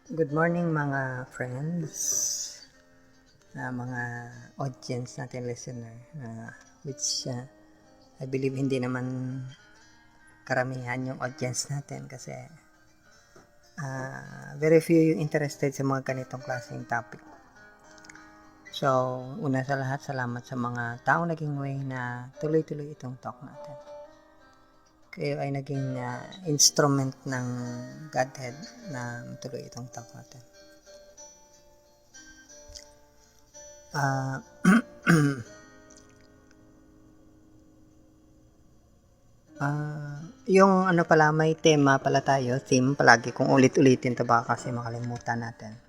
Good morning mga friends, mga audience natin, listener, which I believe hindi naman karamihan yung audience natin kasi very few yung interested sa mga ganitong klaseng topic. So, una sa lahat, salamat sa mga taong naging way na tuloy-tuloy itong talk natin. Kayo ay naging instrument ng Godhead na tuloy itong talk natin. Yung ano pala, may tema pala tayo, theme palagi kung ulit-ulitin to baka kasi makalimutan natin.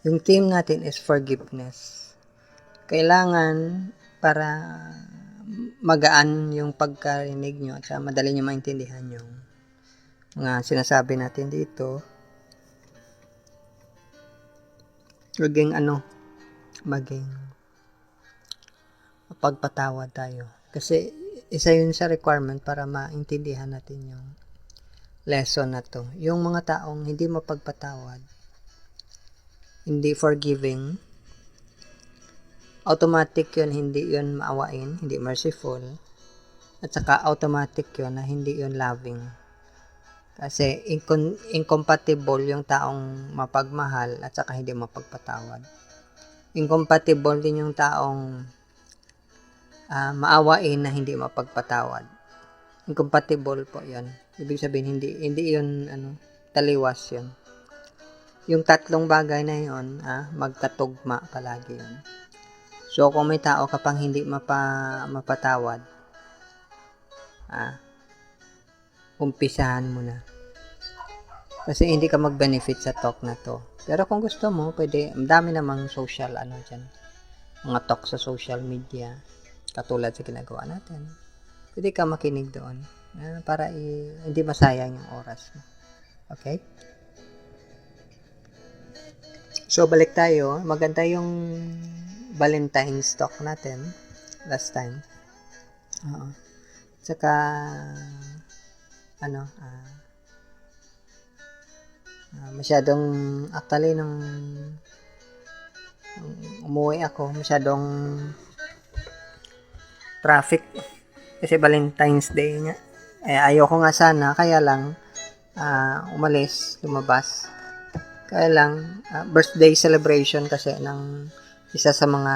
Yung theme natin is forgiveness. Kailangan para magaan yung pagkarinig nyo at madali nyo maintindihan yung mga sinasabi natin dito. Maging pagpatawad tayo. Kasi isa yun sa requirement para maintindihan natin yung lesson na to. Yung mga taong hindi mapagpatawad, hindi forgiving, automatic yun, hindi yun maawain, hindi merciful, at saka automatic yun na hindi yun loving. Kasi incompatible yung taong mapagmahal at saka hindi mapagpatawad. Incompatible din yung taong maawain na hindi mapagpatawad. Incompatible po yun. Ibig sabihin, hindi yun taliwas yun. Yung tatlong bagay na yun, magkatugma palagi yun. So, kung may tao ka pang hindi mapatawad, umpisahan mo na. Kasi hindi ka mag-benefit sa talk na to. Pero kung gusto mo, pwede, dami namang social, dyan. Mga talk sa social media, katulad sa ginagawa natin. Pwede ka makinig doon, para hindi masayang yung oras mo. Okay? So, balik tayo. Maganda yung Valentine's talk natin last time. Tsaka masyadong actually nung umuwi ako, masyadong traffic kasi Valentine's Day nga. Ayoko nga sana, kaya lang lumabas. Kaya lang, birthday celebration kasi ng isa sa mga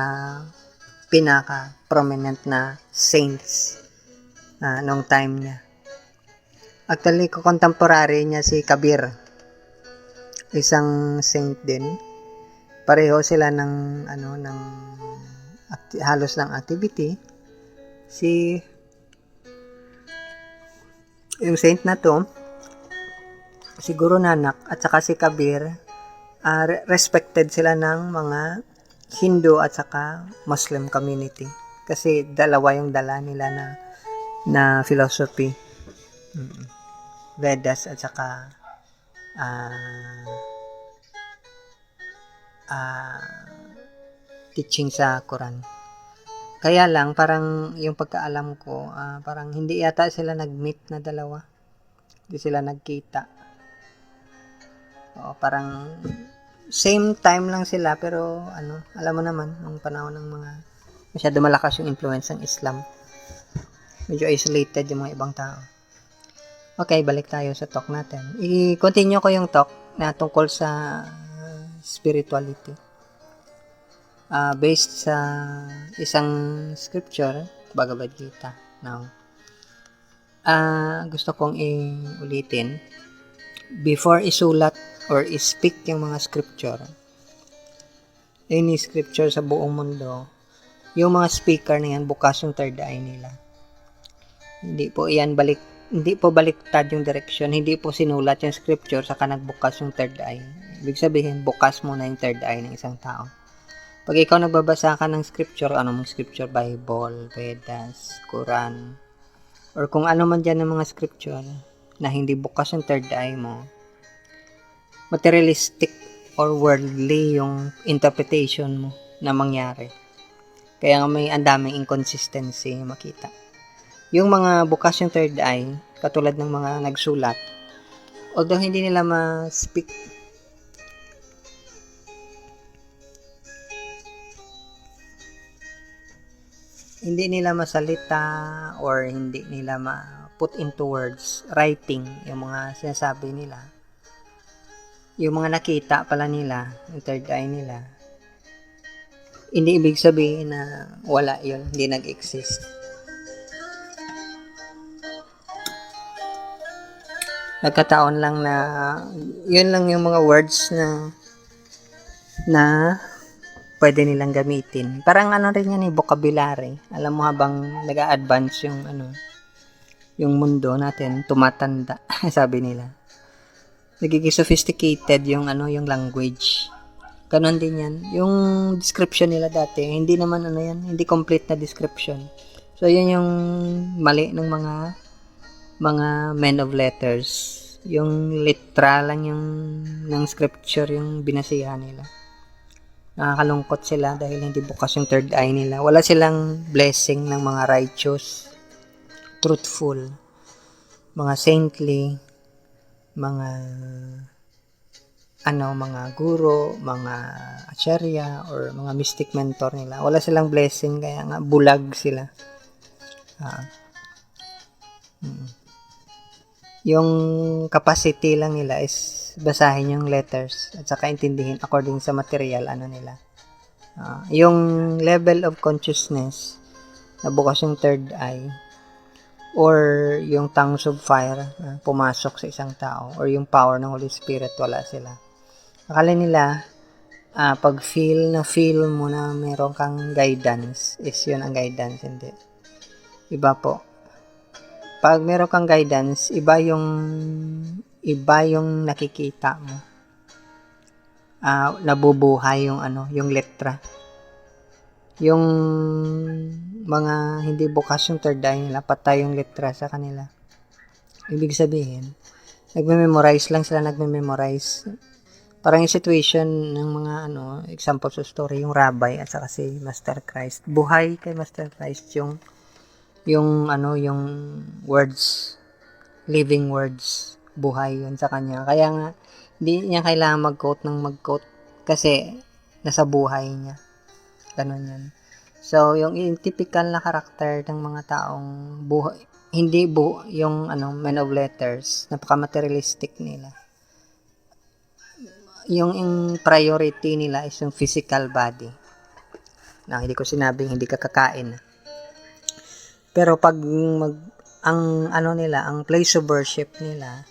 pinaka-prominent na saints nung time niya. Actually, contemporary niya si Kabir. Isang saint din. Pareho sila ng halos ng activity. Yung saint na to, si Guru Nanak at saka si Kabir, respected sila ng mga Hindu at saka Muslim community. Kasi dalawa yung dala nila na philosophy. Vedas at saka teaching sa Quran. Kaya lang, parang yung pagkaalam ko, parang hindi yata sila nag-meet na dalawa. Hindi sila nagkita. Parang same time lang sila, pero alam mo naman, nung panahon ng mga masyado malakas yung influence ng Islam. Medyo isolated yung mga ibang tao. Okay, balik tayo sa talk natin. I-continue ko yung talk na tungkol sa spirituality. Based sa isang scripture, Bhagavad Gita. Now, gusto kong ulitin, before isulat or ispeak yung mga scripture, any scripture sa buong mundo, yung mga speaker na yan, bukas yung third eye nila. Hindi po baliktad yung direction, hindi po sinulat yung scripture saka nagbukas yung third eye. Ibig sabihin, bukas muna yung third eye ng isang tao. Pag ikaw nagbabasa ka ng scripture, anong scripture, Bible, Vedas, Quran, or kung ano man dyan ng mga scripture na hindi bukas yung third eye mo, materialistic or worldly yung interpretation mo na mangyari. Kaya nga may andaming inconsistency makita. Yung mga bukas yung third eye, katulad ng mga nagsulat, Although hindi nila ma-speak, hindi nila masalita or hindi nila ma-put into words, writing, yung mga sinasabi nila. Yung mga nakita pala nila, yung third eye nila, hindi ibig sabihin na wala yun, hindi nag-exist. Nagkataon lang na yun lang yung mga words na pwede nilang gamitin. Parang ano rin yan, vocabulary. Alam mo, habang nag-a-advance yung mundo natin, tumatanda, sabi nila. Nagiging sophisticated yung language. Ganon din yan. Yung description nila dati, hindi naman hindi complete na description. So, yun yung mali ng mga men of letters. Yung literal lang ng scripture yung binasihan nila. Nakakalungkot sila dahil hindi bukas yung third eye nila. Wala silang blessing ng mga righteous, truthful, mga saintly, mga guro, mga acharya, or mga mystic mentor nila. Wala silang blessing, kaya nga bulag sila. Yung capacity lang nila is basahin yung letters at saka intindihin according sa material nila. Yung level of consciousness na bukas yung third eye or yung tongues of fire pumasok sa isang tao or yung power ng Holy Spirit, wala sila. Akala nila pag feel mo na meron kang guidance is yun ang guidance. Hindi. Iba po. Pag meron kang guidance, iba yung nakikita mo. Nabubuhay yung letra. Yung mga hindi bukas yung third eye nila, patay yung letra sa kanila. Ibig sabihin, nagme-memorize lang sila, Parang yung situation ng mga examples of story, yung rabbi at saka si Master Christ. Buhay kay Master Christ yung words, living words, buhay yun sa kanya. Kaya nga, hindi niya kailangan mag-quote kasi nasa buhay niya. Ganun yan. So, yung typical na karakter ng mga taong buhay, hindi yung men of letters, napaka-materialistic nila. Yung priority nila is yung physical body. Hindi ko sinabing hindi ka kakain. Pero pag ang place of worship nila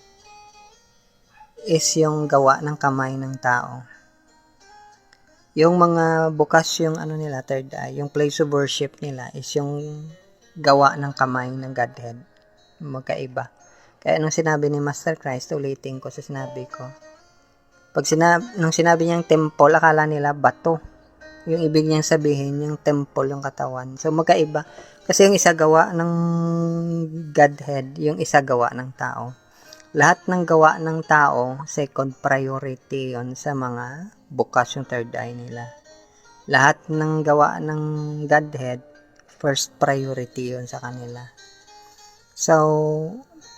is yung gawa ng kamay ng tao. Yung mga bukas yung nila, third eye, yung place of worship nila is yung gawa ng kamay ng Godhead. Magkaiba. Kaya nung sinabi ni Master Christ, ulitin ko sa sinabi ko. Nung sinabi niyang temple, akala nila bato. Yung ibig niyang sabihin, yung temple, yung katawan. So, magkaiba. Kasi yung isa gawa ng Godhead, yung isa gawa ng tao. Lahat ng gawa ng tao, second priority yon sa mga bukas yung third eye nila. Lahat ng gawa ng Godhead, first priority yon sa kanila. So,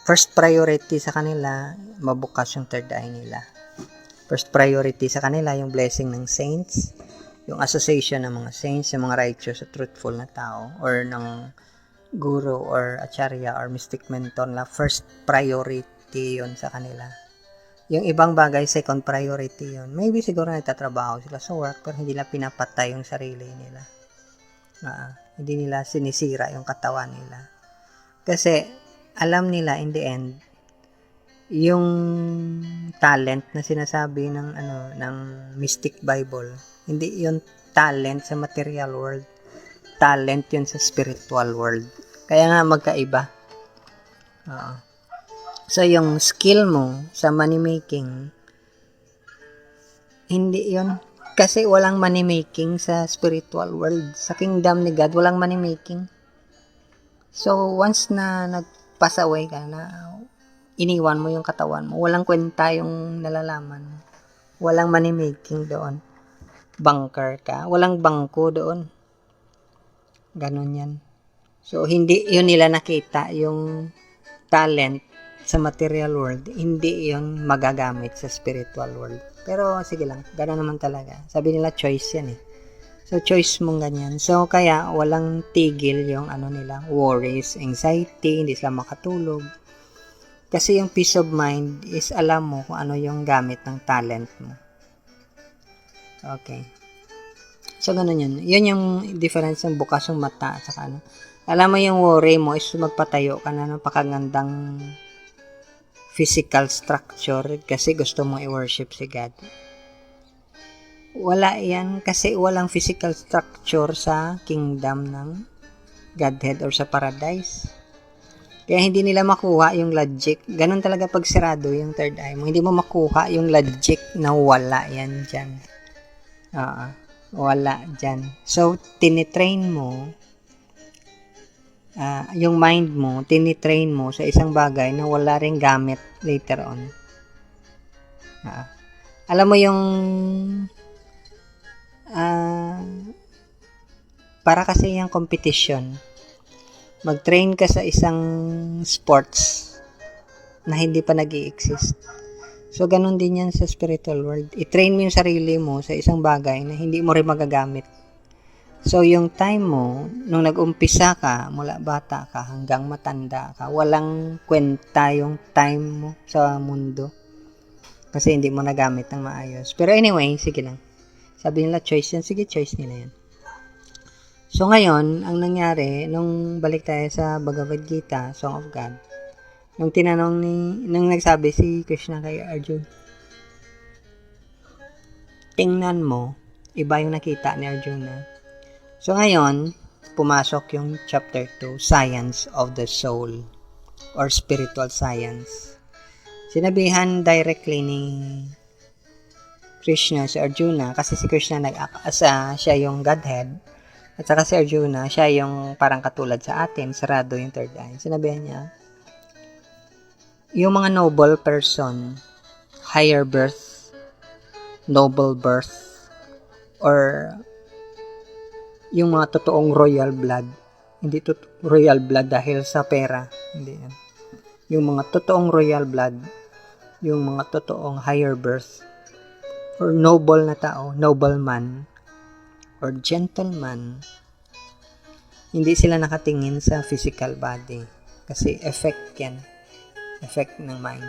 first priority sa kanila, mabukas yung third eye nila. First priority sa kanila, yung blessing ng saints, yung association ng mga saints, yung mga righteous at truthful na tao, or ng guru or acharya or mystic mentor na first priority yon sa kanila. Yung ibang bagay, second priority yon. Maybe siguro nagtatrabaho sila sa work, pero hindi nila pinapatay yung sarili nila. Hindi nila sinisira yung katawan nila. Kasi, alam nila in the end, yung talent na sinasabi ng Mystic Bible, hindi yun talent sa material world. Talent yun sa spiritual world. Kaya nga magkaiba. So, yung skill mo sa money making, hindi yun. Kasi walang money making sa spiritual world. Sa kingdom ni God, walang money making. So, once na nag-pass away ka na, iniwan mo yung katawan mo, walang kwenta yung nalalaman. Walang money making doon. Banker ka, walang bangko doon. Ganon yan. So, hindi yun nila nakita yung talent sa material world, hindi yon magagamit sa spiritual world. Pero sige lang, gano'n naman talaga. Sabi nila choice yan eh. So choice mong ganyan. So kaya walang tigil yung nila, worries, anxiety, hindi sila makatulog. Kasi yung peace of mind is alam mo kung ano yung gamit ng talent mo. Okay. So ganun yun. Yun yung difference ng bukas yung mata at saka Alam mo yung worry mo is magpatayo ka na ng pakagandang physical structure kasi gusto mo i-worship si God. Wala yan kasi walang physical structure sa kingdom ng Godhead or sa paradise. Kaya hindi nila makuha yung logic. Ganun talaga pag sirado yung third eye mo. Hindi mo makuha yung logic na wala yan dyan. Wala dyan. So, tinitrain mo yung mind mo, tinitrain mo sa isang bagay na wala ring gamit later on. Alam mo yung para kasi yung competition. Mag-train ka sa isang sports na hindi pa nag-i-exist. So, ganun din yan sa spiritual world. I-train mo yung sarili mo sa isang bagay na hindi mo rin magagamit. So, yung time mo, nung nag-umpisa ka, mula bata ka hanggang matanda ka, walang kwenta yung time mo sa mundo. Kasi hindi mo nagamit ng maayos. Pero anyway, sige lang. Sabi nila choice yan. Sige, choice nila yan. So, ngayon, ang nangyari, nung balik tayo sa Bhagavad Gita, Song of God, nung tinanong nung nagsabi si Krishna kay Arjuna, tingnan mo, iba yung nakita ni Arjuna. So, ngayon, pumasok yung chapter 2, Science of the Soul or Spiritual Science. Sinabihan directly ni Krishna si Arjuna kasi si Krishna nag-asa, siya yung Godhead at saka si Arjuna, siya yung parang katulad sa atin, sarado yung third eye. Sinabihan niya, yung mga noble person, higher birth, noble birth, or yung mga totoong royal blood, hindi royal blood dahil sa pera, hindi yan. Yung mga totoong royal blood, yung mga totoong higher birth, or noble na tao, nobleman, or gentleman, hindi sila nakatingin sa physical body. Kasi effect yan. Effect ng mind.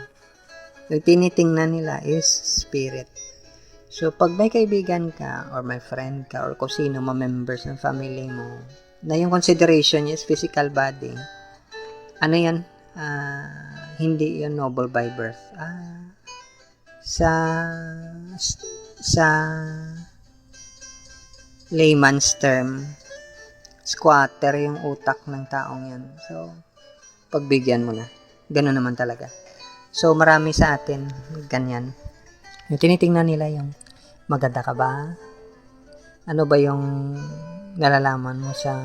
Yung tinitingnan nila is spirit. So, pag may kaibigan ka, or may friend ka, or kung sino ma-members ng family mo, na yung consideration is physical body, ano yan? Hindi yun noble by birth. Sa layman's term, squatter yung utak ng taong yan. So, pagbigyan mo na. Ganun naman talaga. So, marami sa atin, ganyan. Yung tinitingnan nila yung maganda ka ba? Ano ba yung nalalaman mo sa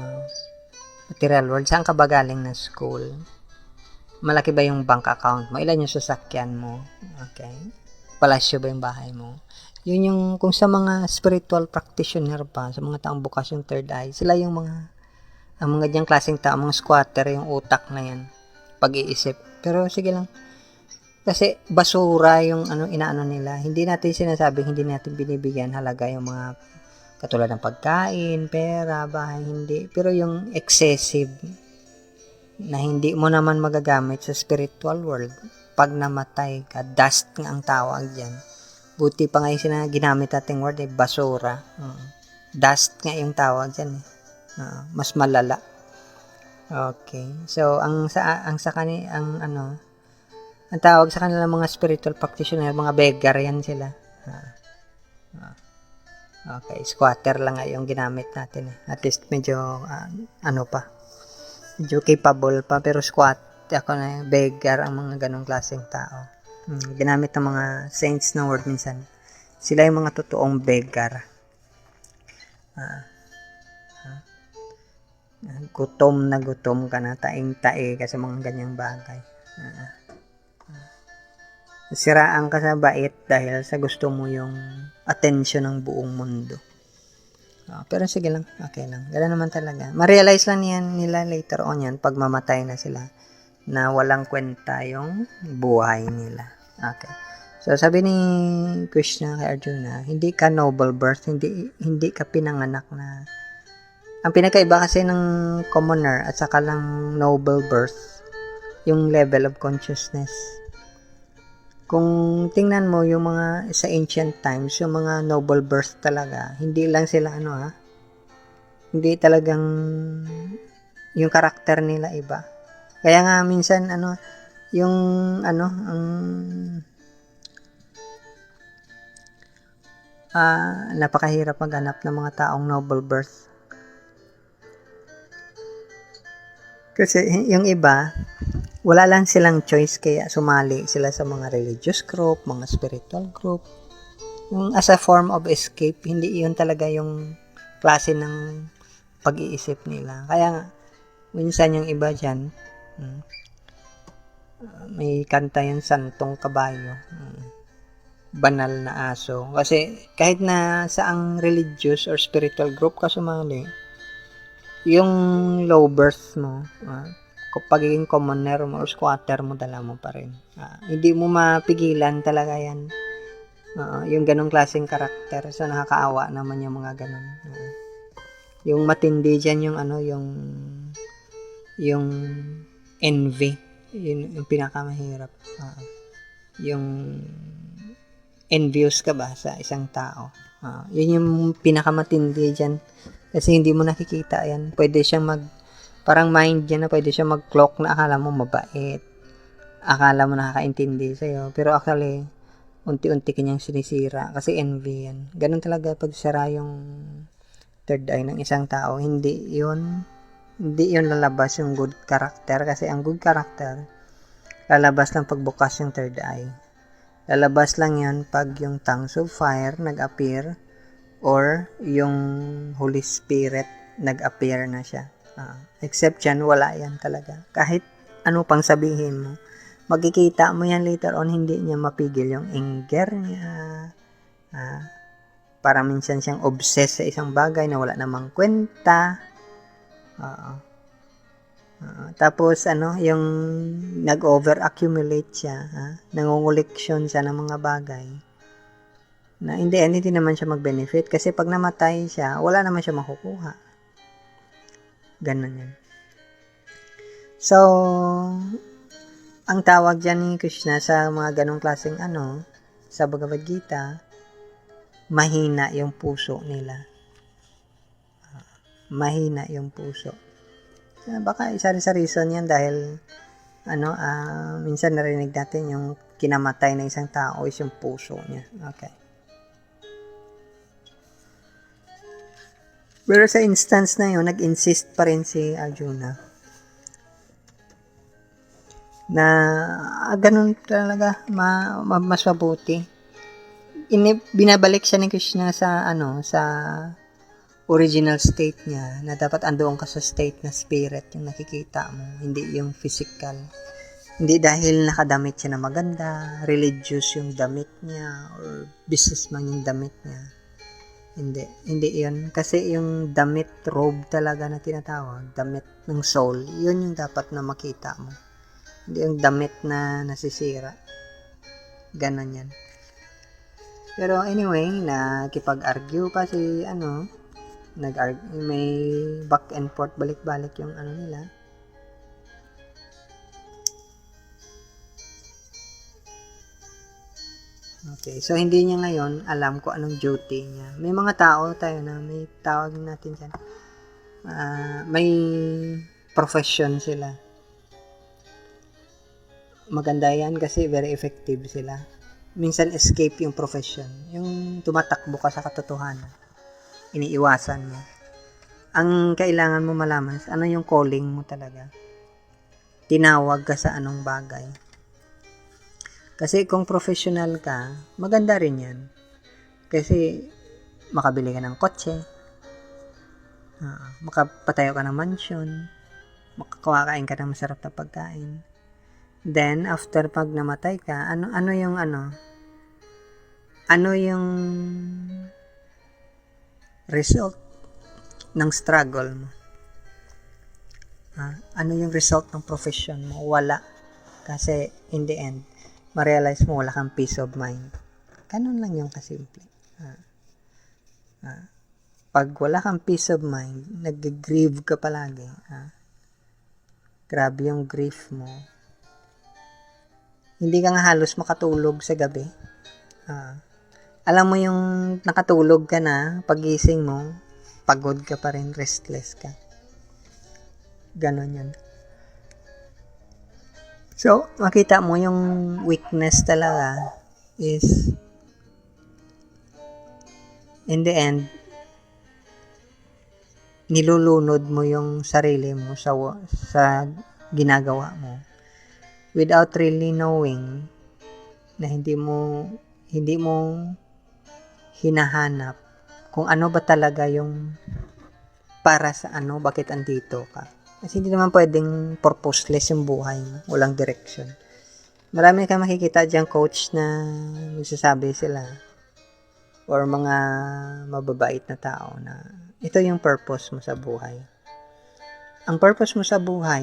material world? Saan ka ba galing na school? Malaki ba yung bank account mo? Ilan yung sasakyan mo? Okay. Palasyo ba yung bahay mo? Yun yung, kung sa mga spiritual practitioner pa, sa mga taong bukas yung third eye, sila yung ang mga diyang klaseng tao, mga squatter, yung utak na yan, pag-iisip. Pero sige lang. Kasi basura yung inaano nila. Hindi natin sinasabing, hindi natin binibigyan halaga yung mga katulad ng pagkain, pera, bahay, hindi. Pero yung excessive na hindi mo naman magagamit sa spiritual world, pag namatay ka, dust nga ang tawag dyan. Buti pa nga yung ginamit nating word, basura. Dust nga yung tawag dyan. Mas malala. Okay. So, ang tawag sa kanila mga spiritual practitioner, mga beggar yan sila. Okay, squatter lang nga yung ginamit natin. At least medyo, medyo capable pa, pero beggar ang mga ganong klaseng tao. Ginamit ng mga saints na word minsan. Sila yung mga totoong beggar. Gutom na gutom ka na, taing-tae ka sa mga ganyang bagay. Siraan ka sa bait dahil sa gusto mo yung attention ng buong mundo. Pero sige lang, okay lang. Gano'n naman talaga. Ma-realize lang nila later on yan pag mamatay na sila na walang kwenta yung buhay nila. Okay. So, sabi ni Krishna kay Arjuna, hindi ka noble birth, hindi ka pinanganak na. Ang pinakaiba kasi ng commoner at saka lang noble birth, yung level of consciousness. Kung tingnan mo yung mga sa ancient times, yung mga noble birth talaga, hindi lang sila hindi talagang yung karakter nila iba. Kaya nga minsan yung napakahirap maghanap ng mga taong noble birth. Kasi yung iba, wala lang silang choice kaya sumali sila sa mga religious group, mga spiritual group. Yung as a form of escape, hindi yun talaga yung klase ng pag-iisip nila. Kaya minsan yung iba dyan, may kanta yung Santong Kabayo, banal na aso. Kasi kahit na saang religious or spiritual group ka sumali, yung low birth mo, pagiging commoner mo or squatter mo, dala mo pa rin. Hindi mo mapigilan talaga yan. Yung ganong klaseng karakter. So, nakakaawa naman yung mga ganon. Yung matindi dyan yung envy. Yun yung pinakamahirap. Yung envious ka ba sa isang tao. Yun yung pinakamatindi dyan. Kasi hindi mo nakikita yan. Pwede siyang parang mind yan na pwede siyang mag-clock na akala mo mabait. Akala mo nakakaintindi sa'yo. Pero actually, unti-unti kanyang sinisira. Kasi envy yan. Ganun talaga pag sara yung third eye ng isang tao. Hindi yun lalabas yung good character. Kasi ang good character, lalabas lang pagbukas yung third eye. Lalabas lang yun pag yung tongues of fire nag-appear or yung Holy Spirit nag-appear na siya. Except yan, wala yan talaga. Kahit ano pang sabihin mo, makikita mo yan later on, hindi niya mapigil yung anger niya. Para minsan siyang obsessed sa isang bagay na wala namang kwenta. Tapos yung nag-over-accumulate siya, nangunguleksyon siya ng mga bagay na hindi naman siya mag-benefit kasi pag namatay siya, wala naman siya makukuha. Ganun yan. So, ang tawag dyan ni Krishna sa mga ganong klaseng sa Bhagavad Gita, mahina yung puso nila. Mahina yung puso. Baka isa rin sa reason yan dahil minsan narinig natin yung kinamatay ng isang tao is yung puso niya. Okay. Pero sa instance na yun, nag-insist pa rin si Arjuna na ganun talaga, mas mabuti. Binabalik siya ni Krishna sa original state niya, na dapat andoon ka sa state na spirit, yung nakikita mo, hindi yung physical. Hindi dahil nakadamit siya na maganda, religious yung damit niya, or businessman yung damit niya. Hindi yun. Kasi yung damit, robe talaga na tinatawag, damit ng soul, yun yung dapat na makita mo. Hindi yung damit na nasisira. Ganon yan. Pero anyway, nakipag-argue pa si may back and forth, balik-balik yung nila. Okay, so hindi niya ngayon alam kung anong duty niya. May mga tao tayo na may tawag natin dyan. May profession sila. Maganda yan kasi very effective sila. Minsan escape yung profession. Yung tumatakbo ka sa katotohanan. Iniiwasan mo. Ang kailangan mo malaman, ano yung calling mo talaga. Tinawag ka sa anong bagay. Kasi kung professional ka, maganda rin yan. Kasi makabili ka ng kotse, makapatayo ka ng mansion, makakakain ka ng masarap na pagkain. Then, after pag namatay ka, ano yung result ng struggle mo? Ano yung result ng profession mo? Wala. Kasi in the end, ma-realize mo wala kang peace of mind. Ganun lang yung kasimple. Pag wala kang peace of mind, nag-grieve ka palagi. Grabe yung grief mo. Hindi ka nga halos makatulog sa gabi. Alam mo yung nakatulog ka na, pagising mo, pagod ka pa rin, restless ka. Ganon yan. So, makita mo yung weakness talaga is in the end, nilulunod mo yung sarili mo sa ginagawa mo without really knowing na hindi mo hinahanap kung ano ba talaga yung para sa ano, bakit andito ka. Kasi hindi naman pwedeng purposeless yung buhay mo, walang direction. Marami kang makikita diyang coach na magsasabi sila or mga mababait na tao na ito yung purpose mo sa buhay. Ang purpose mo sa buhay,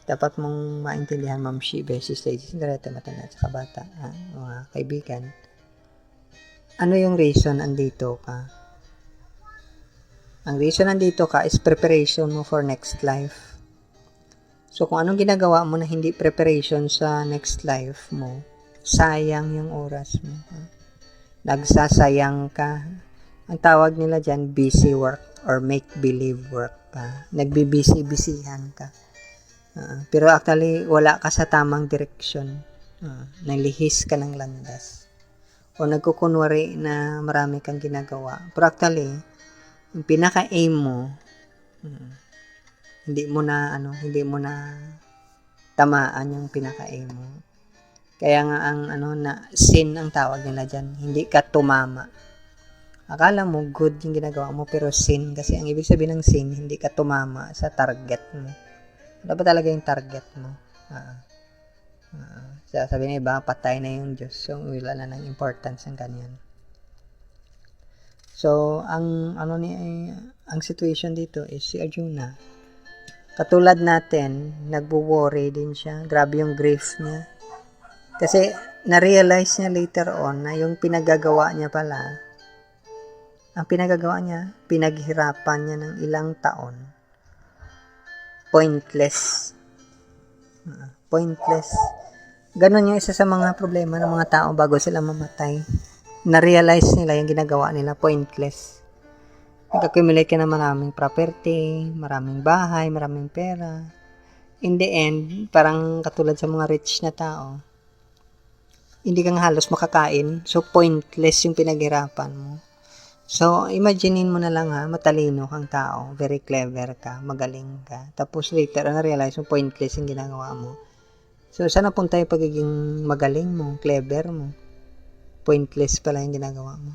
dapat mong maintindihan, Ma'am Shibe, si Stacy, Cinderella, matanda at saka bata, mga kaibigan. Ano yung reason andito ka? Ang reason nandito ka is preparation mo for next life. So, kung anong ginagawa mo na hindi preparation sa next life mo, sayang yung oras mo. Nagsasayang ka. Ang tawag nila dyan, busy work or make-believe work ka. Nagbibisi-bisihan ka. Pero actually, wala ka sa tamang direksyon. Nalihis ka ng landas. O nagkukunwari na marami kang ginagawa. Pero actually, yung pinaka-aim mo, hindi mo na tamaan yung pinaka-aim mo. Kaya nga ang sin ang tawag nila diyan, hindi ka tumama. Akala mo good yung ginagawa mo pero sin, kasi ang ibig sabihin ng sin, hindi ka tumama sa target mo. Ano ba talaga yung target mo? Sabi ng iba, patay na yung Diyos. So, wala na ng importance ng ganyan. So, ang situation dito is si Arjuna. Katulad natin, nagwo-worry din siya. Grabe yung grief niya. Kasi, na-realize niya later on na yung pinagagawa niya pala, pinaghirapan niya ng ilang taon. Pointless. Pointless. Ganon yung isa sa mga problema ng mga tao bago sila mamatay. Na-realize nila yung ginagawa nila, pointless. Nag-accumulate ka na maraming property, maraming bahay, maraming pera. In the end, parang katulad sa mga rich na tao, hindi kang halos makakain, so pointless yung pinaghirapan mo. So, imaginein mo na lang matalino kang tao, very clever ka, magaling ka. Tapos later, na-realize mo, pointless yung ginagawa mo. So, saan napunta yung pagiging magaling mo, clever mo? Pointless pala yung ginagawa mo.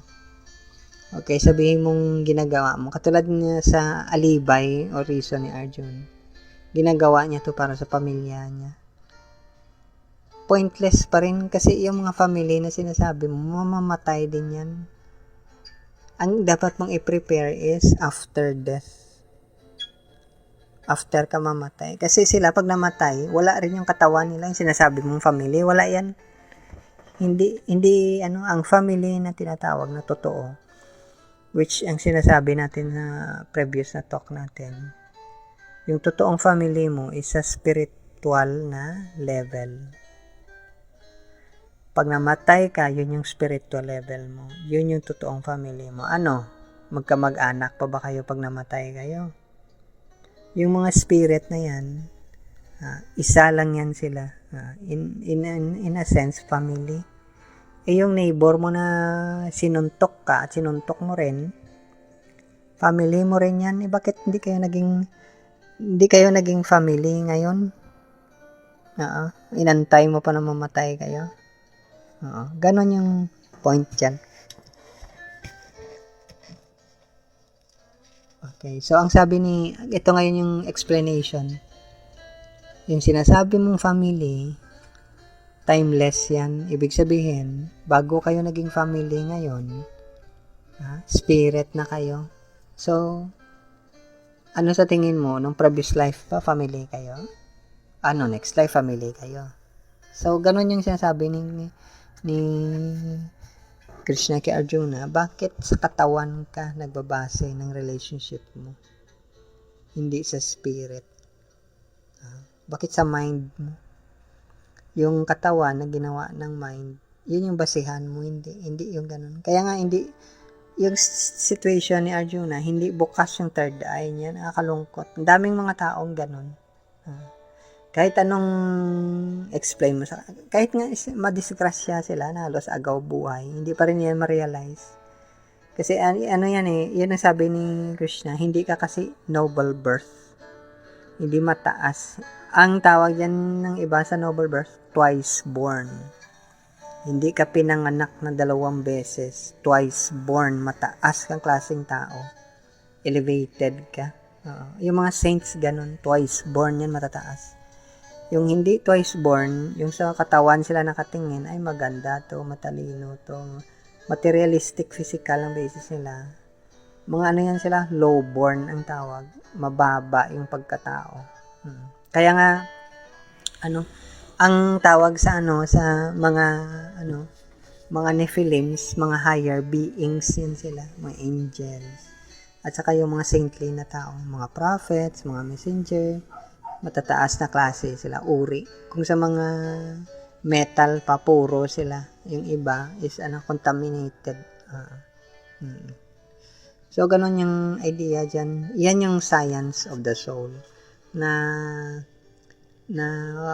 Okay, sabihin mong ginagawa mo. Katulad niya sa alibay o reason ni Arjun. Ginagawa niya to para sa pamilya niya. Pointless pa rin kasi yung mga family na sinasabi mo, mamamatay din yan. Ang dapat mong i-prepare is after death. After ka mamatay. Kasi sila pag namatay, wala rin yung katawan nila. Yung sinasabi mong family, wala yan. Hindi ang family na tinatawag na totoo, which ang sinasabi natin na previous na talk natin, yung totoong family mo is sa spiritual na level. Pag namatay ka, yun yung spiritual level mo, yun yung totoong family mo. Magkamag-anak pa ba kayo pag namatay kayo? Yung mga spirit na yan, isa lang yan sila, in a sense, family. Yung neighbor mo na sinuntok ka at sinuntok mo rin, family mo rin yan. Bakit hindi kayo naging family ngayon? Inantay mo pa na mamatay kayo. Ganon yung point dyan. Okay, so ang sabi ito ngayon yung explanation. Yung sinasabi mong family, timeless yan. Ibig sabihin, bago kayo naging family ngayon, spirit na kayo. So, Ano sa tingin mo, nung previous life pa, family kayo? Ano, next life, family kayo? So, ganun yung sinasabi ni Krishna kay Arjuna, bakit sa katawan ka nagbabase ng relationship mo? Hindi sa spirit. Bakit sa mind mo? Yung katawan na ginawa ng mind, yun yung basihan mo, hindi yung ganun. Kaya nga, hindi, yung situation ni Arjuna, hindi bukas yung third eye niya, nakakalungkot. Ang daming mga taong ganun. Kahit anong explain mo sa, kahit nga madisgrasya sila na halos agaw buhay, hindi pa rin yan ma-realize. Kasi ano yan yun ang sabi ni Krishna, hindi ka kasi noble birth. Hindi mataas. Ang tawag yan ng iba sa noble birth, twice born. Hindi ka pinanganak na 2 beses, twice born, mataas kang klaseng tao. Elevated ka. Yung mga saints ganun, twice born yan, matataas. Yung hindi twice born, yung sa katawan sila nakatingin, ay maganda to, matalino to, materialistic, physical ang basis nila. Mga ano yan sila, low born ang tawag, mababa yung pagkatao. Kaya nga, ang tawag sa sa mga Nephilims, mga higher beings yun sila, mga angels. At saka yung mga saintly na tao, mga prophets, mga messenger, matataas na klase sila, uri. Kung sa mga metal pa, puro sila. Yung iba is contaminated. So, ganun yung idea dyan. Yan yung science of the soul. Na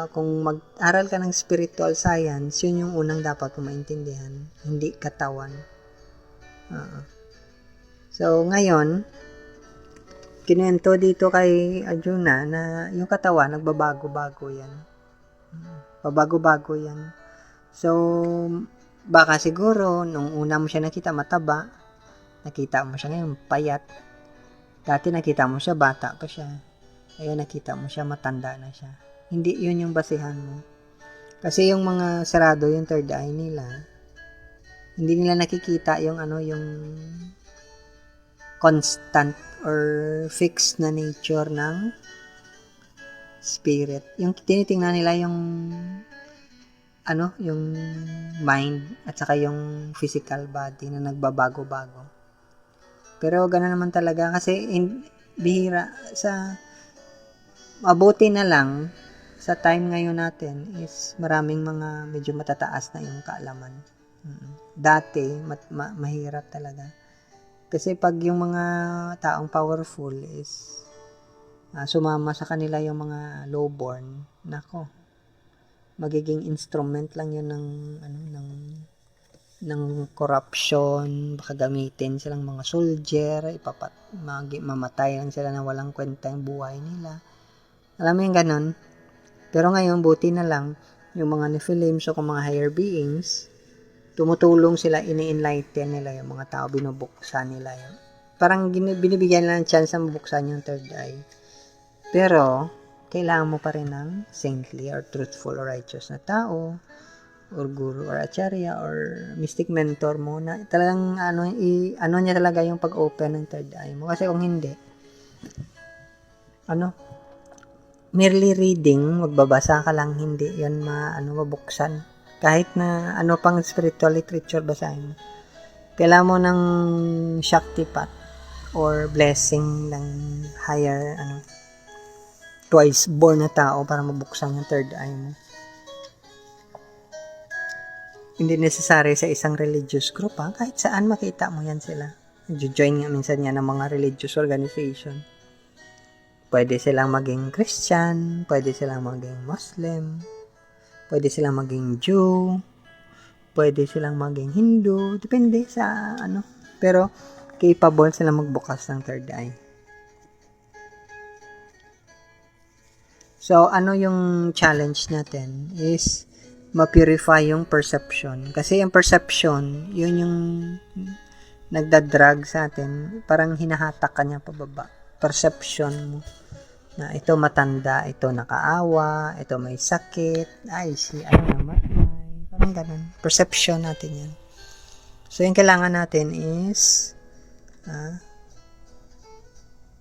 kung mag-aral ka ng spiritual science, yun yung unang dapat mo maintindihan. Hindi katawan. So, ngayon, kinuwento dito kay Arjuna na yung katawan, nagbabago-bago yan. Pabago-bago yan. So, baka siguro, nung una mo siya nakita, mataba. Nakita mo siya ngayon, payat. Dati nakita mo siya, bata pa siya. Kaya nakita mo siya, matanda na siya. Hindi yun yung basihan mo. Kasi yung mga sarado, yung third eye nila, hindi nila nakikita yung yung constant or fixed na nature ng spirit. Yung tinitingnan nila yung yung mind at saka yung physical body na nagbabago-bago. Pero gano'n naman talaga kasi bihira sa mabuti na lang sa time ngayon natin is maraming mga medyo matataas na yung kaalaman. Dati mahirap talaga. Kasi pag yung mga taong powerful is sumama sa kanila yung mga lowborn, nako, magiging instrument lang yun ng corruption, baka gamitin silang mga soldier, mamatay lang sila na walang kwenta yung buhay nila. Alam mo yung ganun? Pero ngayon, buti na lang, yung mga Nephilims o mga higher beings, tumutulong sila, ini-enlighten nila yung mga tao, binubuksan nila yun. Parang binibigyan nila ng chance na mabuksan yung third eye. Pero, kailangan mo pa rin ng saintly or truthful or righteous na tao, or guru or acharya or mystic mentor mo na talagang niya talaga yung pag-open ng third eye mo. Kasi kung hindi, merely reading, magbabasa ka lang, hindi yan mabuksan. Kahit na pang spiritual literature basahin mo. Kailangan mo ng Shaktipat or blessing ng higher twice born na tao para mabuksan yung third eye mo. Hindi necessary sa isang religious group, kahit saan makita mo yan sila. Join nga minsan yan ng mga religious organization. Pwede silang maging Christian, pwede silang maging Muslim, pwede silang maging Jew, pwede silang maging Hindu, depende sa pero capable silang magbukas ng third eye. So, yung challenge natin is ma-purify yung perception. Kasi yung perception, yun yung nagdadrag sa atin, parang hinahatak ka niya pababa. Perception mo na ito matanda, ito nakaawa, ito may sakit, namatay, parang ganun. Perception natin yan. So, yung kailangan natin is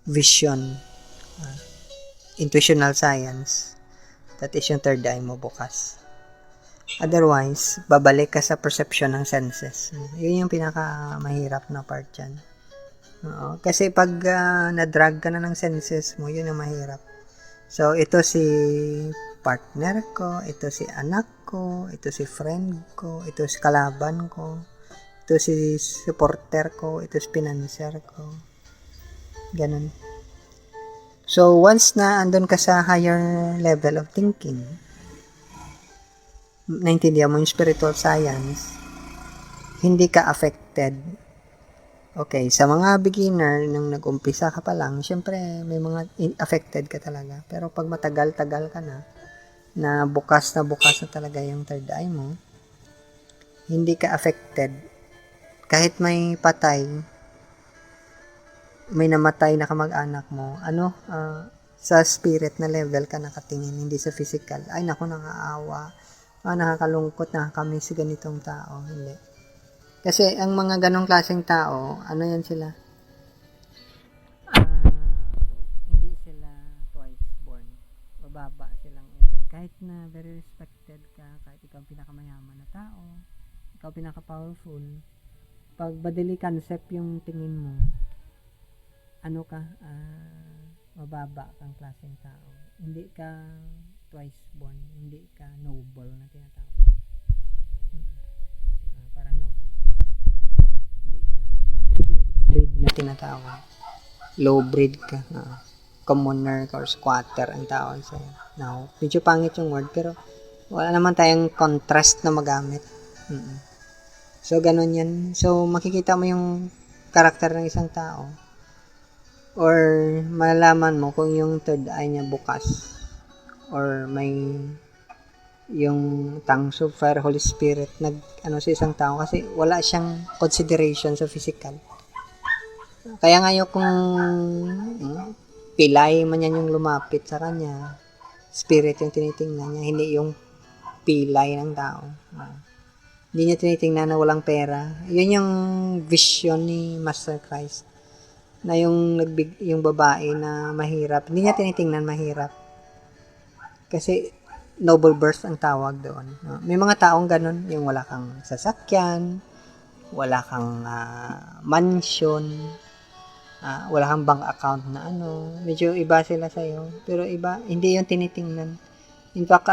vision, intuitional science, that is yung third eye mo bukas. Otherwise, babalik ka sa perception ng senses. Yun yung pinaka-mahirap na part dyan. Kasi pag na-drag ka na ng senses mo, yun yung mahirap. So, ito si partner ko, ito si anak ko, ito si friend ko, ito si kalaban ko, ito si supporter ko, ito si financier ko. Ganun. So, once na andun ka sa higher level of thinking, naintindihan mo yung spiritual science, hindi ka affected. Okay, sa mga beginner, nung nag-umpisa ka pa lang, syempre, may mga affected ka talaga. Pero pag matagal-tagal ka na bukas na talaga yung third eye mo, hindi ka affected. Kahit may patay, may namatay na kamag-anak mo, sa spirit na level ka nakatingin, hindi sa physical. Ay, naku, nakaawa. Nakakalungkot, nakakamiss si ganitong tao. Hindi. Kasi ang mga ganong klaseng tao, ano yan sila? Hindi sila twice born. Mababa silang uri. Kahit na very respected ka, kahit ikaw pinakamayaman na tao, ikaw pinaka-powerful, pag badili concept yung tingin mo, mababa kang klaseng tao. Hindi ka twice born, hindi ka noble na tinatawag. Parang noble ka. Hindi ka breed na tinatawag. Low breed ka. Commoner ka or squatter ang tawag sa'yo. Now, medyo pangit yung word, pero wala naman tayong contrast na magamit. So, ganun yan. So, makikita mo yung karakter ng isang tao or malalaman mo kung yung third eye niya bukas or may yung tongues of fire, Holy Spirit sa isang tao kasi wala siyang consideration sa physical. Kaya ngayon kung pilay man yan yung lumapit sa kanya, spirit yung tinitingnan niya, hindi yung pilay ng tao. Hindi niya tinitingnan na walang pera. Yun yung vision ni Master Christ. Na yung babae na mahirap, hindi niya tinitingnan mahirap. Kasi noble birth ang tawag doon. May mga taong ganun, yung wala kang sasakyan, wala kang mansion, wala kang bank account na medyo iba sila sa'yo. Pero iba, hindi yung tinitingnan. In fact,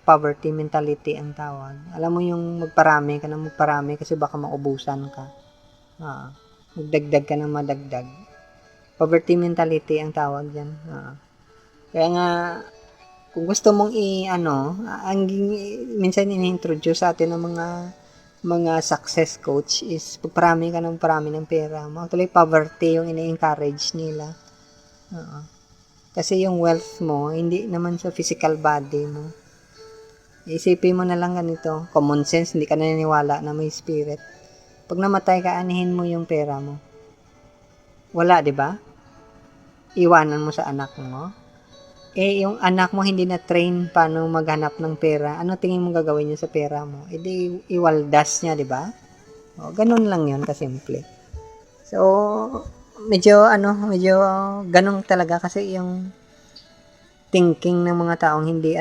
poverty mentality ang tawag. Alam mo yung magparami ka ng magparami kasi baka maubusan ka. Magdagdag ka ng madagdag. Poverty mentality ang tawag dyan. Kaya nga, kung gusto mong minsan ini-introduce sa atin ng mga success coach is parami ka ng parami ng pera mo. Actually, poverty yung ini-encourage nila. Kasi yung wealth mo, hindi naman sa physical body mo. Isipin mo na lang ganito, common sense, hindi ka naniniwala na may spirit. Pag namatay ka, anihin mo yung pera mo. Wala, di ba? Iwanan mo sa anak mo. Yung anak mo hindi na-train paano maghanap ng pera. Ano tingin mo gagawin niya sa pera mo? Di iwaldas niya, di ba? Ganun lang yun, kasimple. So, medyo ganun talaga kasi yung thinking ng mga taong hindi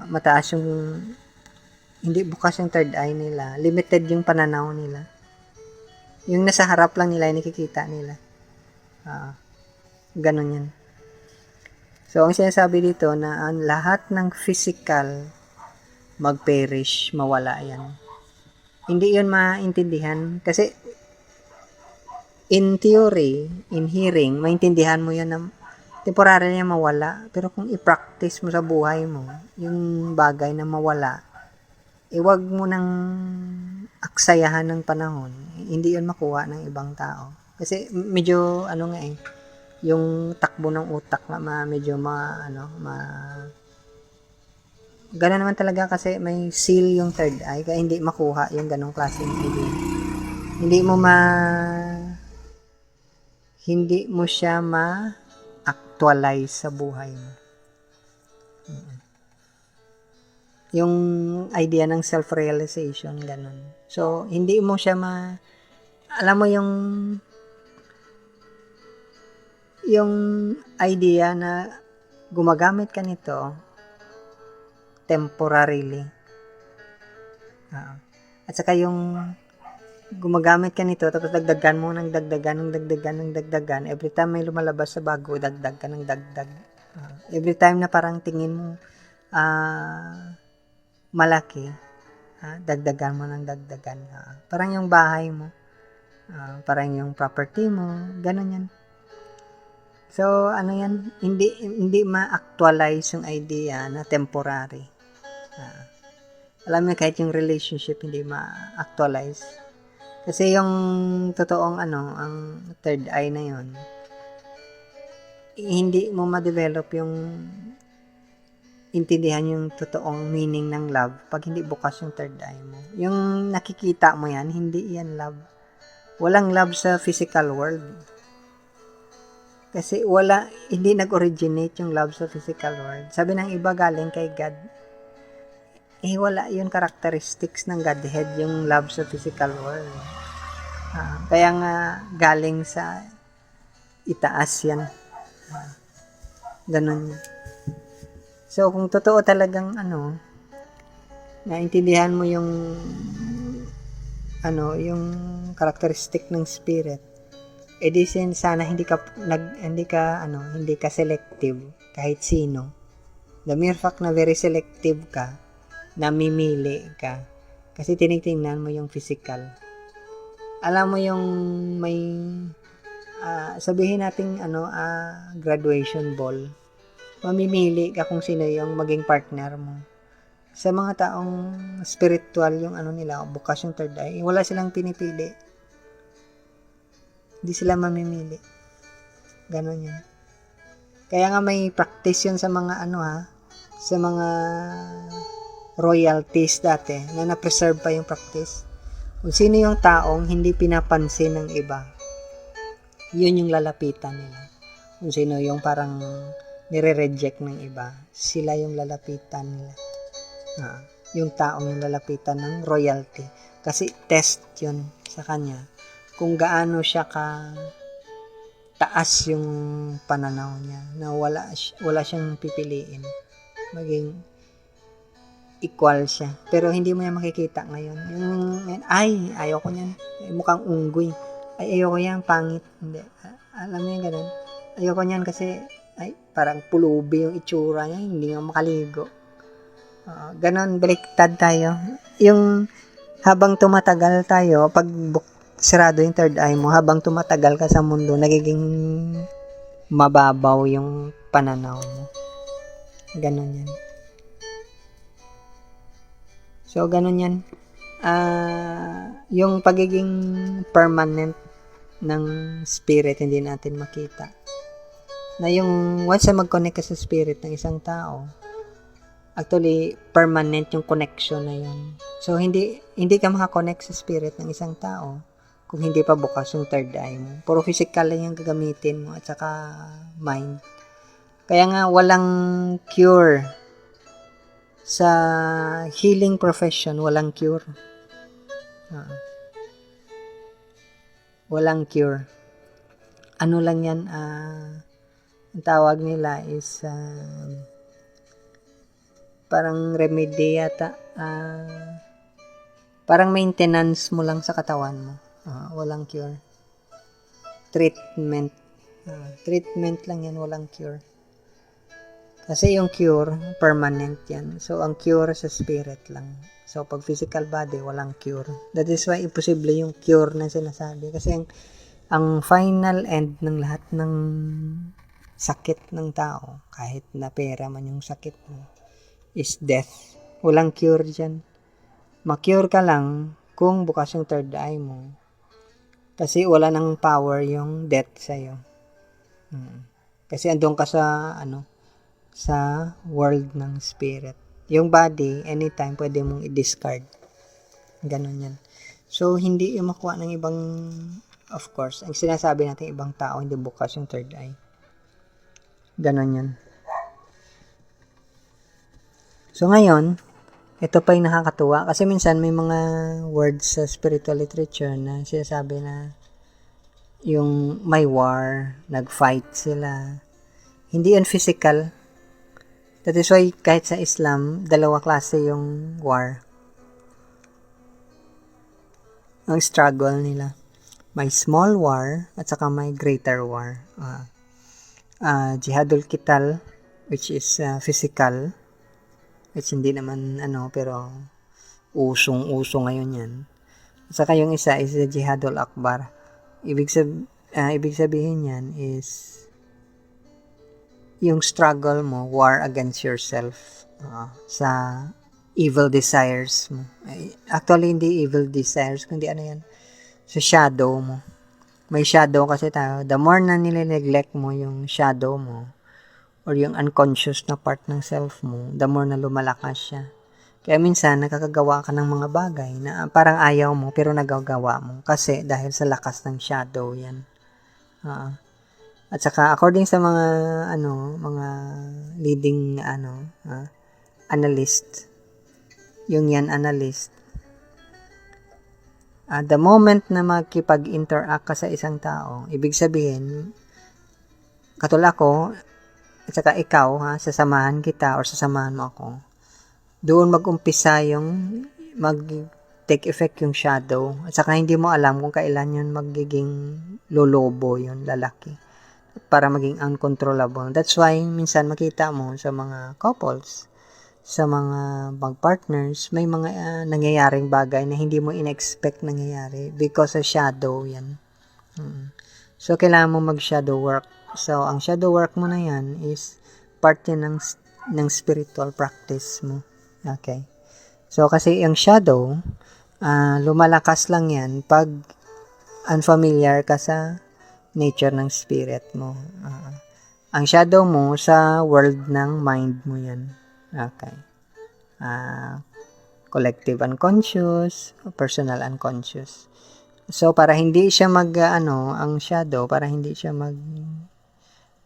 mataas yung hindi bukas yung third eye nila. Limited yung pananaw nila. Yung nasa harap lang nila yung nakikita nila. Ganun yan. So, ang sinasabi dito na ang lahat ng physical mag-perish, mawala yan. Hindi yun maintindihan kasi in theory, in hearing, maintindihan mo yun na temporary niya mawala. Pero kung i-practice mo sa buhay mo, yung bagay na mawala, wag mo nang aksayahan ng panahon. Hindi yun makuha ng ibang tao. Kasi medyo, yung takbo ng utak na medyo gano'n naman talaga kasi may seal yung third eye, kaya hindi makuha yung ganong klaseng idea. Hindi mo siya ma-actualize sa buhay mo. Yung idea ng self-realization, ganun. So, hindi mo siya alam mo yung yung idea na gumagamit ka nito temporarily. At saka yung gumagamit ka nito tapos dagdagan mo ng dagdagan every time may lumalabas sa bago, dagdag ka ng dagdag. Every time na parang tingin mo malaki, dagdagan mo ng dagdagan. Parang yung bahay mo, parang yung property mo, ganun yan. So, ano yan, hindi ma-actualize yung idea na temporary. Alam mo, kahit yung relationship hindi ma-actualize. Kasi yung totoong ang third eye na yon, hindi mo ma-develop yung intindihan yung totoong meaning ng love pag hindi bukas yung third eye mo. Yung nakikita mo yan, hindi yan love. Walang love sa physical world. Kasi hindi nag-originate yung love sa physical world. Sabi ng iba, galing kay God. Wala yung characteristics ng Godhead, yung love sa physical world. Kaya nga, galing sa itaas yan. Ganun yan. So, kung totoo talagang naintindihan mo yung characteristic ng spirit, edi sana hindi ka selective kahit sino. The mere fact na very selective ka, namimili ka, kasi tinitingnan mo yung physical. Alam mo yung may sabihin nating graduation ball, mamimili ka kung sino yung maging partner mo. Sa mga taong spiritual yung nila, bukas yung third eye, wala silang pinipili. Hindi sila mamimili. Ganon yan. Kaya nga may practice yun sa mga sa mga royalties dati, na na-preserve pa yung practice. Kung sino yung taong hindi pinapansin ng iba, yun yung lalapitan nila. Kung sino yung parang nire-reject ng iba, sila yung lalapitan nila. Yung taong yung lalapitan ng royalty. Kasi test yun sa kanya. Kung gaano siya ka taas yung pananaw niya, na wala siyang pipiliin. Maging equal siya. Pero hindi mo yan makikita ngayon. Ayoko niyan. Mukhang unggoy. Ayoko yan, pangit. Hindi. Alam mo yan, ganun. Ayoko niyan kasi parang pulubi yung itsura niya, hindi nga makaligo. Ganon, baliktad tayo. Yung habang tumatagal tayo, pag sarado yung third eye mo, habang tumatagal ka sa mundo, nagiging mababaw yung pananaw mo. Ganon yan. So, ganon yan. Yung pagiging permanent ng spirit, hindi natin makita. Na yung once na mag-connect ka sa spirit ng isang tao, actually permanent yung connection na yun. So hindi ka makakonect sa spirit ng isang tao kung hindi pa bukas yung third eye mo. Puro physical lang yung gagamitin mo at saka mind. Kaya nga walang cure sa healing profession, walang cure. Walang cure. Ano lang yan, ang tawag nila is parang remedy yata. Parang maintenance mo lang sa katawan mo. Walang cure. Treatment. Treatment lang yan, walang cure. Kasi yung cure, permanent yan. So, ang cure sa spirit lang. So, pag physical body, walang cure. That is why imposible yung cure na sinasabi. Kasi ang final end ng lahat ng sakit ng tao, kahit na pera man yung sakit mo, is death. Walang cure dyan. Ma-cure ka lang kung bukas yung third eye mo. Kasi wala nang power yung death sa'yo. Kasi andun ka sa sa world ng spirit. Yung body, anytime pwede mong i-discard. Ganon yan. So, hindi yung makuha ng ibang, of course, ang sinasabi natin ibang tao, hindi bukas yung third eye. Ganon yan. So, ngayon, ito pa yung nakakatuwa. Kasi minsan may mga words sa spiritual literature na sinasabi na yung may war, nag-fight sila. Hindi yun physical. That is why kahit sa Islam, dalawa klase yung war. Ang struggle nila. May small war at saka may greater war. Jihadul Qital, which is physical, which hindi naman pero usong-uso ngayon yan. At saka yung isa is Jihadul Akbar. Ibig sabihin yan is yung struggle mo, war against yourself sa evil desires mo. Actually, hindi evil desires, kundi yan, sa shadow mo. May shadow kasi tayo. The more na nile-neglect mo yung shadow mo, or yung unconscious na part ng self mo, the more na lumalakas siya. Kaya minsan, nakakagawa ka ng mga bagay na parang ayaw mo, pero nagagawa mo. Kasi dahil sa lakas ng shadow yan. At saka, according sa mga, mga leading, analyst, yung yan analyst, the moment na makipag-interact ka sa isang tao, ibig sabihin, katulad ko, at saka ikaw, sasamahan kita or sasamahan mo ako, doon mag-umpisa yung mag-take effect yung shadow. At saka hindi mo alam kung kailan yun magiging lolobo yun, lalaki. Para maging uncontrollable. That's why, minsan makita mo sa mga couples, sa mga mag-partners, may mga nangyayaring bagay na hindi mo in-expect nangyayari because of shadow yan. So, kailangan mo mag-shadow work. So, ang shadow work mo na yan is part yan ng spiritual practice mo. Okay? So, kasi yung shadow, lumalakas lang yan pag unfamiliar ka sa nature ng spirit mo. Ang shadow mo sa world ng mind mo yan. Okay. Collective unconscious, personal unconscious. So, para hindi siya ang shadow, para hindi siya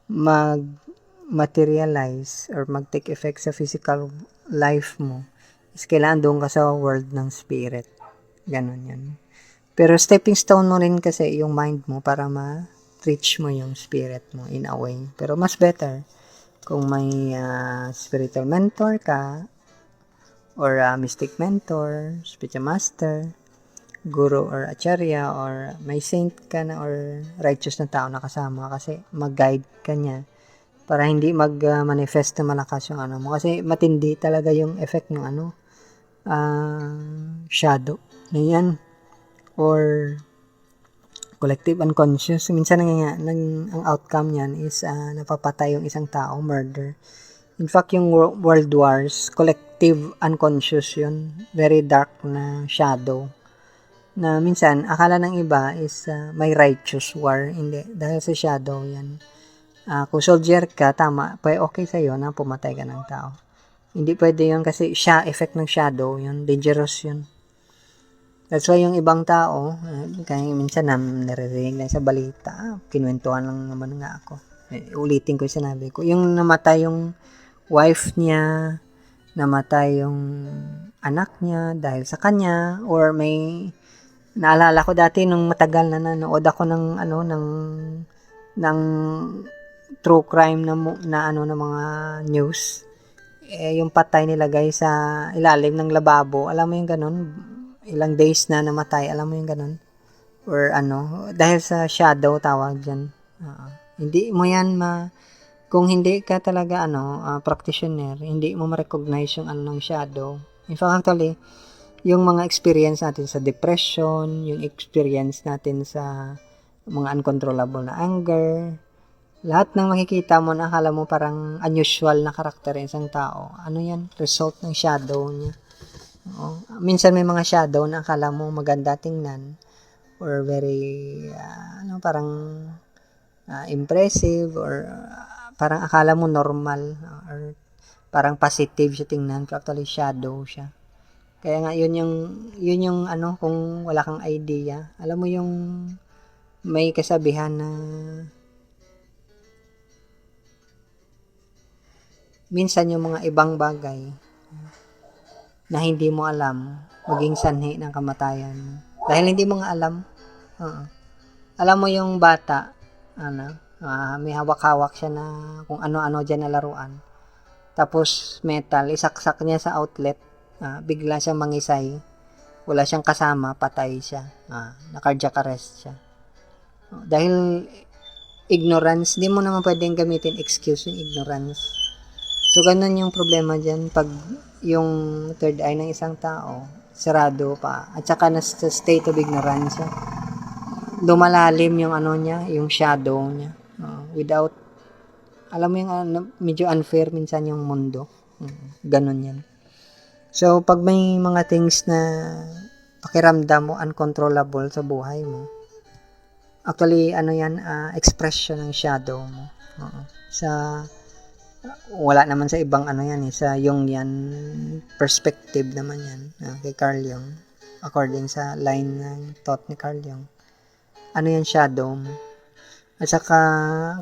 mag-materialize or mag-take effect sa physical life mo, is kailangan doon ka sa world ng spirit. Ganon yan. Pero stepping stone mo rin kasi yung mind mo para ma-reach mo yung spirit mo in a way. Pero mas better kung may spiritual mentor ka or mystic mentor, spiritual master, guru or acharya, or may saint ka na or righteous na tao na kasama kasi mag-guide ka niya para hindi mag-manifest na malakas yung mo. Kasi matindi talaga yung effect ng shadow na yan or collective unconscious. Minsan ang outcome niyan is napapatay yung isang tao, murder. In fact, yung world wars, collective unconscious yun. Very dark na shadow. Na minsan, akala ng iba is may righteous war. Hindi. Dahil sa shadow yan. Kung soldier ka, tama, okay sa'yo na pumatay ka ng tao. Hindi pwede yun kasi effect ng shadow yun. Dangerous yun. That's why yung ibang tao, kaya minsan naririnig lang sa balita, kinuwentuhan lang naman nga ako. Ulitin ko yung sinabi ko. Yung namatay yung wife niya, namatay yung anak niya dahil sa kanya, or may naalala ko dati nung matagal na nanood ako ng true crime na mga news. Yung patay nilagay sa ilalim ng lababo. Alam mo yung ganun? Ilang days na namatay. Alam mo yung ganun? Or dahil sa shadow tawag dyan. Hindi mo yan kung hindi ka talaga practitioner, hindi mo ma-recognize yung ng shadow. In fact, actually, yung mga experience natin sa depression, yung experience natin sa mga uncontrollable na anger, lahat ng makikita mo na akala mo parang unusual na karakter ng isang tao. Yan? Result ng shadow niya. Minsan may mga shadow na akala mo maganda tingnan or very parang impressive or parang akala mo normal or parang positive siya tingnan, pero actually shadow siya. Kaya nga yun yung kung wala kang idea, alam mo yung may kasabihan na minsan yung mga ibang bagay na hindi mo alam, maging sanhi ng kamatayan. Dahil hindi mo nga alam. Alam mo yung bata, may hawak-hawak siya na kung ano-ano dyan na laruan. Tapos metal, isaksak niya sa outlet, bigla siyang mangisay. Wala siyang kasama, patay siya. Na-cardiac arrest siya. Dahil ignorance, di mo naman pwedeng gamitin excuse yung ignorance. So, ganun yung problema dyan. Pag yung third eye ng isang tao, sarado pa, at saka nasa state of ignorance siya, lumalalim yung niya, yung shadow niya. Without, alam mo yung medyo unfair minsan yung mundo. Ganun yan. So, pag may mga things na pakiramdam mo uncontrollable sa buhay mo, actually, expression ng shadow mo. Sa, wala naman sa ibang yan sa Jungian perspective naman yan, kay Carl Jung. According sa line ng thought ni Carl Jung. Yan, shadow mo. At saka,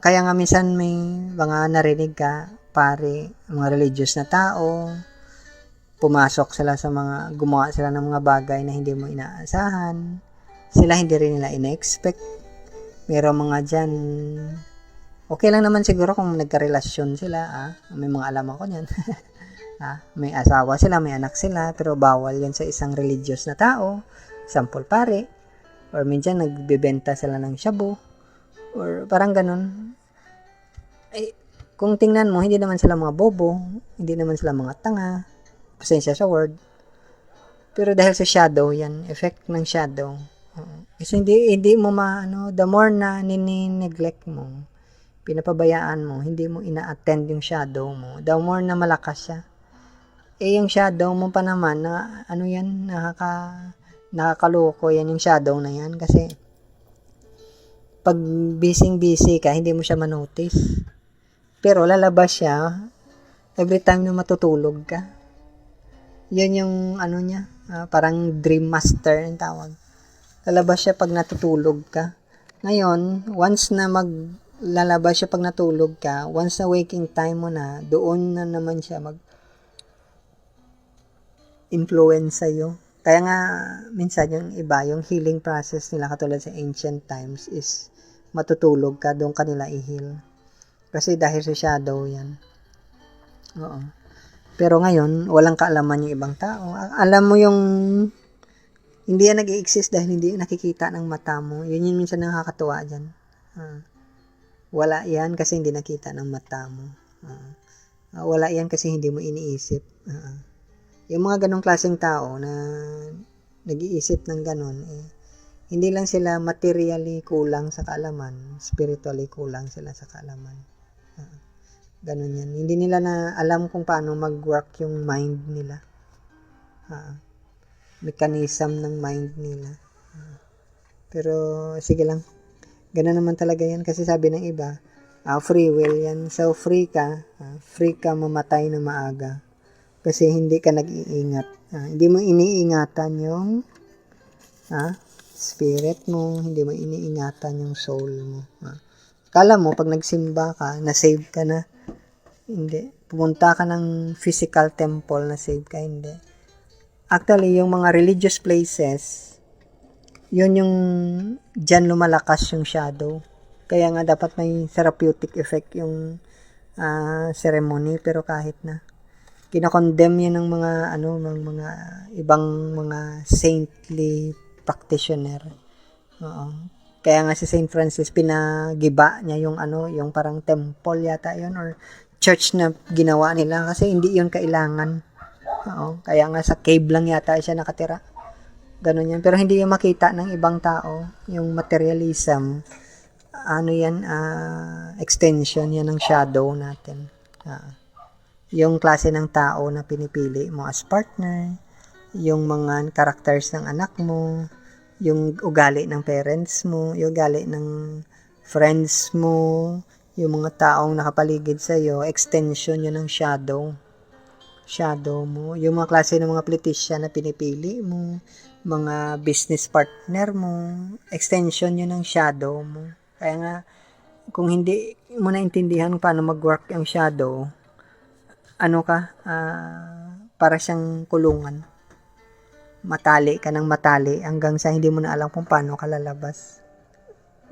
kaya nga minsan may mga narinig ka, pare, mga religious na tao, pumasok sila sa gumawa sila ng mga bagay na hindi mo inaasahan, sila hindi rin nila ina-expect. Pero mga dyan, okay lang naman siguro kung nagka-relasyon sila, may mga alam ako niyan. May asawa sila, may anak sila, pero bawal yan sa isang religious na tao, sample pare, or minsan nagbebenta sila ng shabu, or parang ganun. Kung tingnan mo, hindi naman sila mga bobo, hindi naman sila mga tanga, pasensya sa word, pero dahil sa shadow yan, effect ng shadow. Kasi hindi mo the more na nini-neglect mo, pinapabayaan mo, hindi mo ina-attend yung shadow mo, the more na malakas siya. Yung shadow mo pa naman, na yan, nakakaloko yan yung shadow na yan, kasi pag busy ka, hindi mo siya manotice. Pero lalabas siya every time na matutulog ka. Yun yung niya, parang dream master ang tawag. Lalabas siya pag natutulog ka. Ngayon, once na lalabas siya pag natulog ka, once na waking time mo na, doon na naman siya influence sa'yo. Kaya nga, minsan yung iba, yung healing process nila katulad sa ancient times is matutulog ka, doon ka nila i-heal. Kasi dahil sa shadow yan. Oo. Pero ngayon, walang kaalaman yung ibang tao. Alam mo yung hindi yan nag-i-exist dahil hindi nakikita ng mata mo. Yun yung minsan nakakatuwa dyan. Wala yan kasi hindi nakita ng mata mo. Wala yan kasi hindi mo iniisip. Yung mga ganong klaseng tao na nag-iisip ng ganon, hindi lang sila materially kulang sa kaalaman, spiritually kulang sila sa kaalaman. Ganon yan. Hindi nila na alam kung paano mag-work yung mind nila. Mechanism ng mind nila. Pero, sige lang. Ganon naman talaga yan. Kasi sabi ng iba, free will yan. So, free ka mamatay na maaga. Kasi hindi ka nag-iingat. Hindi mo iniingatan yung spirit mo. Hindi mo iniingatan yung soul mo. Kala mo, pag nagsimba ka, na-save ka na. Hindi. Pumunta ka ng physical temple, na-save ka. Hindi. Actually, yung mga religious places, yun yung dyan lumalakas yung shadow. Kaya nga dapat may therapeutic effect yung ceremony, pero kahit na. Kinakondemn yan ng mga ibang mga saintly practitioner. Kaya nga si Saint Francis, pinagiba niya yung yung parang temple yata yun, or church na ginawa nila, kasi hindi yun kailangan. Kaya nga sa cave lang yata siya nakatira. Ganun yan. Pero hindi yung makita ng ibang tao. Yung materialism, extension yan ng shadow natin. Yung klase ng tao na pinipili mo as partner, yung mga characters ng anak mo, yung ugali ng parents mo, yung ugali ng friends mo, yung mga taong nakapaligid sa'yo, extension yun ng shadow mo. Yung mga klase ng mga politician na pinipili mo, mga business partner mo, extension yun ng shadow mo. Kaya nga, kung hindi mo naintindihan paano mag-work yung shadow, para siyang kulungan. Matali ka ng matali hanggang sa hindi mo na alam kung paano ka lalabas.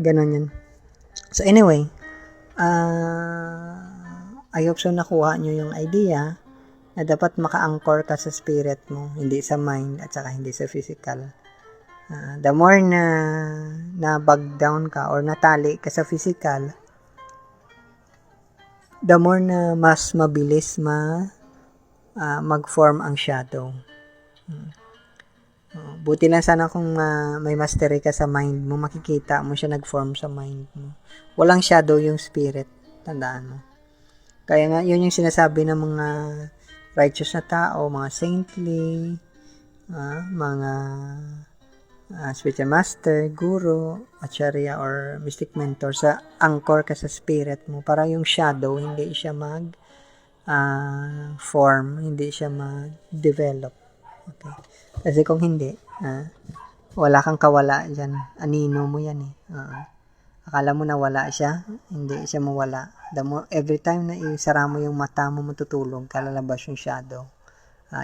Ganon yun. So anyway, I hope so nakuha nyo yung idea na dapat maka-anchor ka sa spirit mo, hindi sa mind at saka hindi sa physical. The more na bag down ka or natali ka sa physical, the more na mas mabilis mag-form ang shadow. Buti lang sana kung may mastery ka sa mind mo, makikita mo siya nag-form sa mind mo. Walang shadow yung spirit, tandaan mo. Kaya nga, yun yung sinasabi ng mga righteous na tao, mga saintly, mga spiritual master, guru, acharya, or mystic mentor, sa anchor ka sa spirit mo para yung shadow hindi siya form, hindi siya mag-develop. Okay. Kasi kung hindi, wala kang kawala dyan. Anino mo yan eh. Akala mo na wala siya, hindi siya mawala. Every time na isara mo yung mata mo, matutulog, kalalabas yung shadow.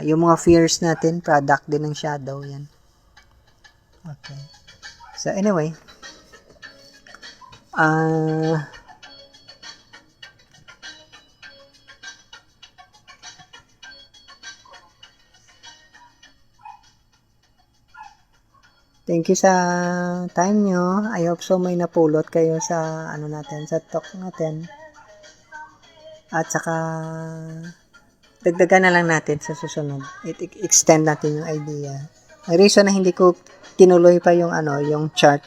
Yung mga fears natin, product din ng shadow yan. Okay. So anyway, thank you sa time nyo. I hope so may napulot kayo sa sa talk natin. At saka dagdagan na lang natin sa susunod. Extend natin yung idea. May reason na hindi ko tinuloy pa yung yung chart.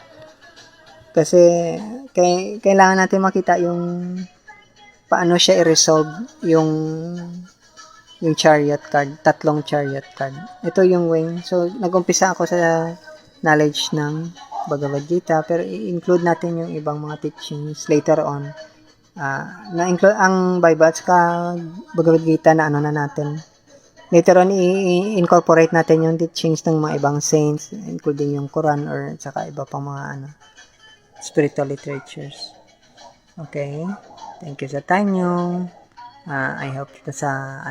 Kasi kailangan natin makita yung paano siya i-resolve yung chariot card, 3 chariot card. Ito yung wing. So nag-umpisa ako sa knowledge ng Bhagavad Gita, pero i-include natin yung ibang mga teachings later on. Na-include ang Bible at Bhagavad Gita na na natin. Later on, i-incorporate natin yung teachings ng mga ibang saints, including yung Quran or saka iba pang mga spiritual literatures. Okay? Thank you sa time nyo. I hope sa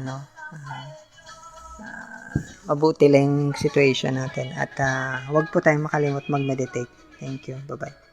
mabuti lang yung situation natin. At huwag po tayong makalimot mag-meditate. Thank you. Bye-bye.